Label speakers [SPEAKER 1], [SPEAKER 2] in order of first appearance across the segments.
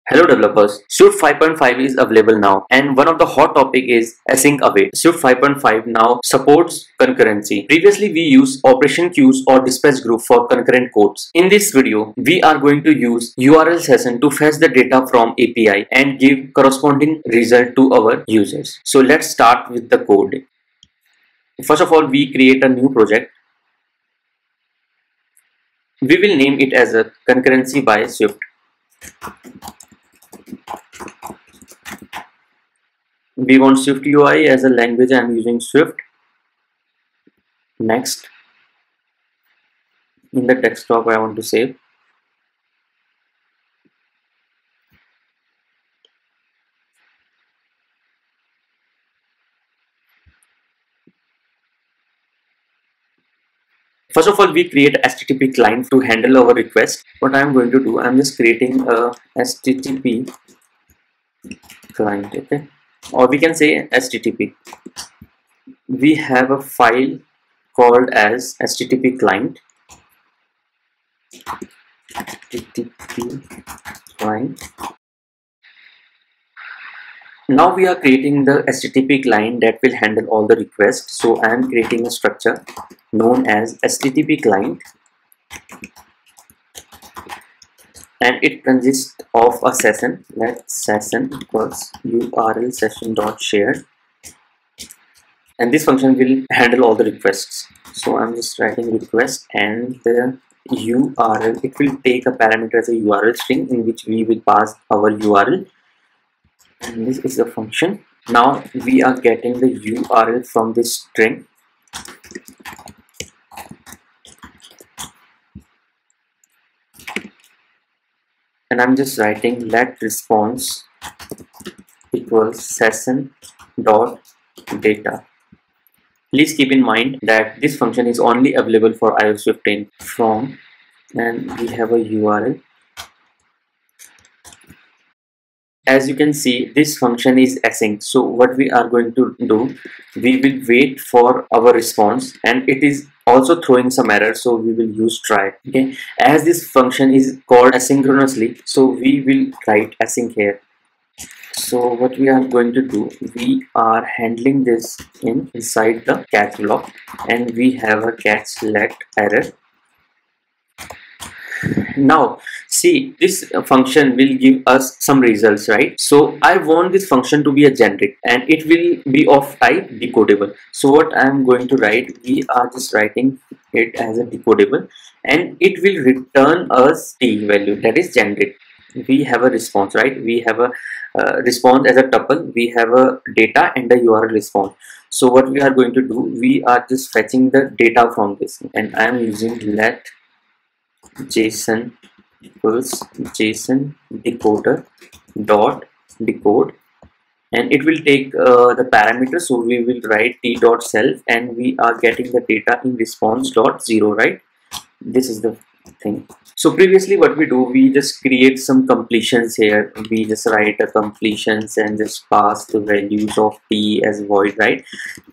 [SPEAKER 1] Hello developers, Swift 5.5 is available now and one of the hot topic is async await. Swift 5.5 now supports concurrency. Previously we used operation queues or dispatch group for concurrent codes. In this video, we are going to use URL session to fetch the data from API and give corresponding result to our users. So let's start with the code. First of all, we create a new project. We will name it as a concurrency by Swift. We want Swift UI as a language. I am using Swift. Next, in the desktop I want to save. First of all, we create HTTP client to handle our request. What I am going to do, I am just creating a HTTP client, okay, or we can say HTTP. We have a file called as HTTP client. HTTP client. Now we are creating the HTTP client that will handle all the requests. So I am creating a structure known as HTTP client, and it consists of a session. Let session equals URL session.share, and this function will handle all the requests. So I'm just writing request and the URL. It will take a parameter as a URL string in which we will pass our URL, and this is the function. Now we are getting the URL from this string. And I'm just writing let response equals session dot data. Please keep in mind that this function is only available for iOS 15 from, and we have a URL. As you can see, this function is async. So what we are going to do, we will wait for our response, and it is also throwing some error, so we will use try. Okay, as this function is called asynchronously, so we will write async here. So what we are going to do, we are handling this inside the catch block, and we have a catch let error. Now see, this function will give us some results, right? So I want this function to be a generic and it will be of type decodable. So what I am going to write, we are just writing it as a decodable, and it will return us t value, that is generic. We have a response, right? We have a response as a tuple, we have a data and a URL response. So what we are going to do, we are just fetching the data from this, and I am using let JSON equals JSON decoder dot decode, and it will take the parameter. So we will write t dot self, and we are getting the data in response dot 0, right? This is the thing. So previously what we do, we just create some completions here. We just write a completions and just pass the values of t as void, right?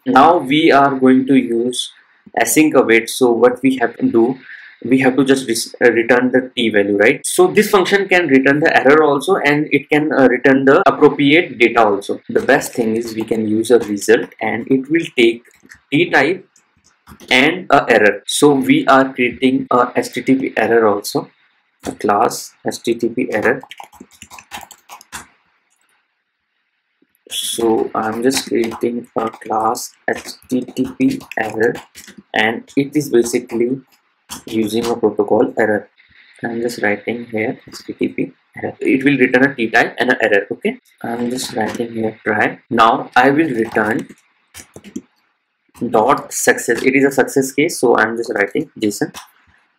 [SPEAKER 1] Now we are going to use async await. So what we have to do, we have to just return the t value, right? So this function can return the error also, and it can return the appropriate data also. The best thing is we can use a result, and it will take t type and a error. So we are creating a HTTP error also, a class HTTP error. So I'm just creating a class HTTP error, and it is basically using a protocol error. I'm just writing here HTTP error. It will return a t type and an error. Okay, I'm just writing here try. Now I will return dot success. It is a success case, so I'm just writing JSON,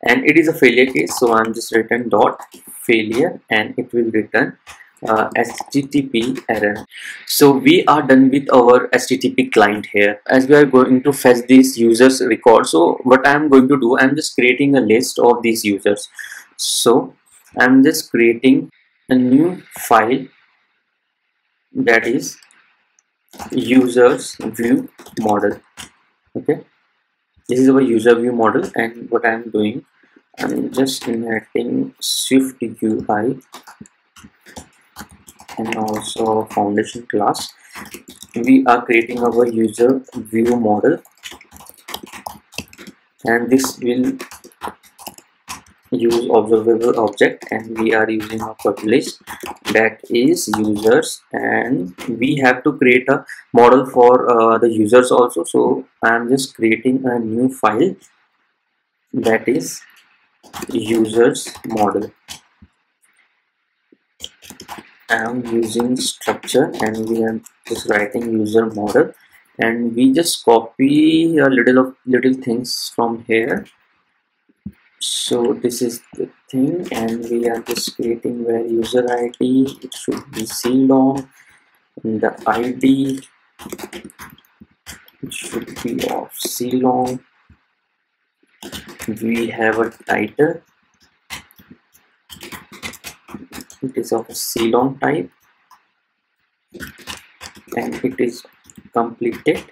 [SPEAKER 1] and it is a failure case, so I'm just written dot failure, and it will return HTTP error. So we are done with our HTTP client here. As we are going to fetch these users record, so what I'm going to do, I'm just creating a list of these users. So I'm just creating a new file, that is users view model. Okay, this is our user view model, and what I'm doing, I'm just inheriting Swift UI and also foundation class. We are creating our user view model, and this will use observable object, and we are using a publish that is users, and we have to create a model for the users also. So I am just creating a new file that is users model. I am using structure, and we are just writing user model, and we just copy a little things from here. So this is the thing, and we are just creating where user ID, it should be C long, and the ID, it should be of C long. We have a title, it is of a C long type, and it is completed,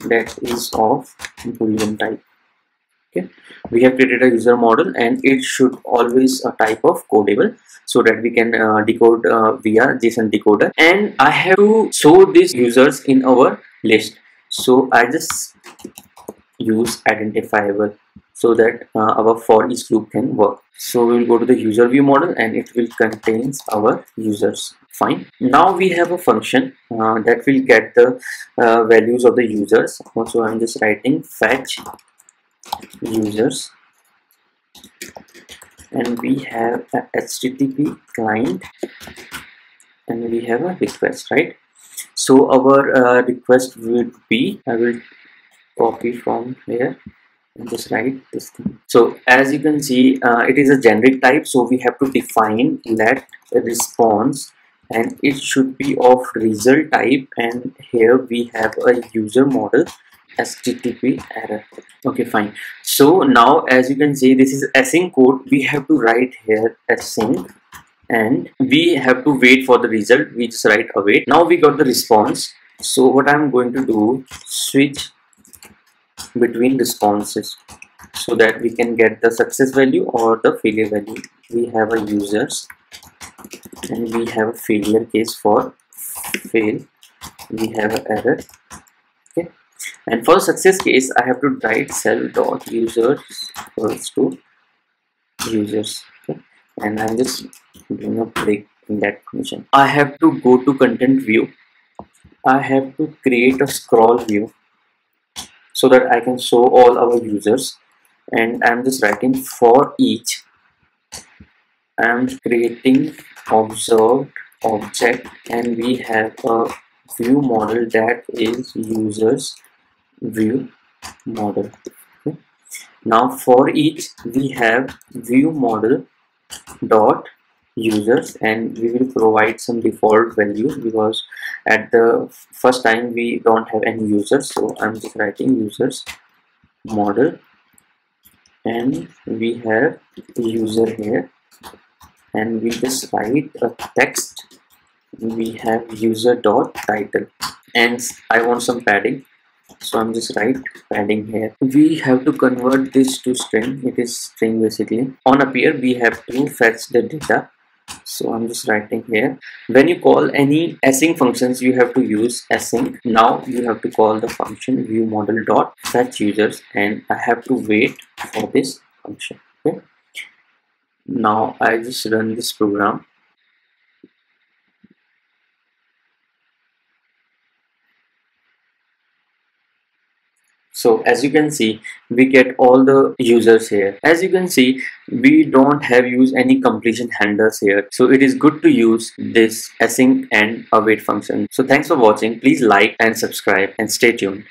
[SPEAKER 1] that is of boolean type. Okay, we have created a user model, and it should always a type of codable, so that we can decode via JSON decoder. And I have to show these users in our list, so I just use identifiable so that our for each loop can work. So we will go to the user view model, and it will contains our users. Fine, now we have a function that will get the values of the users. Also I'm just writing fetch users, and we have a HTTP client, and we have a request, right? So our request would be, I will copy from here and just write this thing. So as you can see, it is a generic type, so we have to define let response, and it should be of result type, and here we have a user model HTTP error. Okay, fine. So now as you can see, this is async code. We have to write here async, and we have to wait for the result. We just write await. Now we got the response. So what I'm going to do, switch between responses so that we can get the success value or the failure value. We have a users, and we have a failure case for fail. We have an error. Okay, and for success case, I have to write cell dot users equals to users. Okay, and I'm just doing a break in that function. I have to go to content view. I have to create a scroll view so that I can show all our users, and I'm just writing for each. I'm creating observed object, and we have a view model that is users view model. Okay. Now for each we have view model dot users, and we will provide some default values because at the first time we don't have any users. So I'm just writing users model, and we have user here, and we just write a text. We have user dot title, and I want some padding, so I'm just write padding here. We have to convert this to string. It is string basically. On appear we have to fetch the data, so I'm just writing here. When you call any async functions, you have to use async. Now you have to call the function view model dot fetch users, and I have to wait for this function. Okay, now I just run this program. So as you can see, we get all the users here. As you can see, we don't have used any completion handlers here. So it is good to use this async and await function. So thanks for watching. Please like and subscribe, and stay tuned.